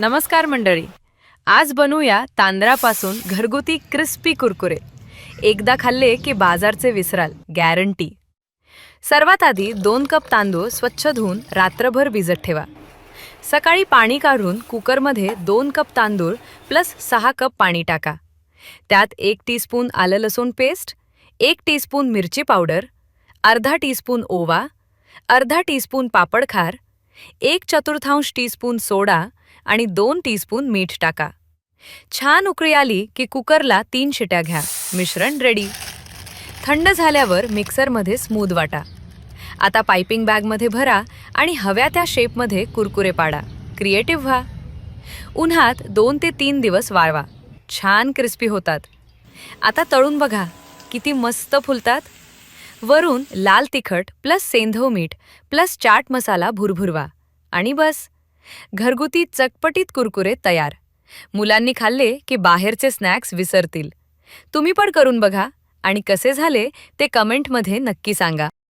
नमस्कार मंडळी. आज बनवूया तांदळापासून घरगुती क्रिस्पी कुरकुरे. एकदा खाल्ले की बाजारचे विसराल, गॅरंटी. सर्वात आधी 2 कप तांदूळ स्वच्छ धुवून रात्रभर भिजत ठेवा. सकाळी पाणी काढून कुकरमध्ये 2 कप तांदूळ प्लस 6 कप पाणी टाका. त्यात 1 टीस्पून आलं लसूण पेस्ट, 1 टीस्पून मिरची पावडर, अर्धा टीस्पून ओवा, अर्धा टीस्पून पापड खार, 1/4 टीस्पून सोडा आणि 2 टीस्पून मीठ टाका. छान उकळी आली की कुकरला 3 शिट्या घ्या. मिश्रण रेडी. थंड झाल्यावर मिक्सरमध्ये स्मूथ वाटा. आता पायपिंग बॅगमध्ये भरा आणि हव्या त्या शेपमध्ये कुरकुरे पाडा. क्रिएटिव्ह व्हा. उन्हात 2 ते 3 दिवस वाळवा. छान क्रिस्पी होतात. आता तळून बघा, किती मस्त फुलतात. वरून लाल तिखट प्लस सेंधव मीठ प्लस चाट मसाला भुरभुरवा आणि बस, घरगुती चटपटीत कुरकुरे तयार. मुलांनी खाल्ले की बाहेरचे स्नॅक्स विसरतील. तुम्ही पण करून बघा आणि कसे झाले ते कमेंटमध्ये नक्की सांगा.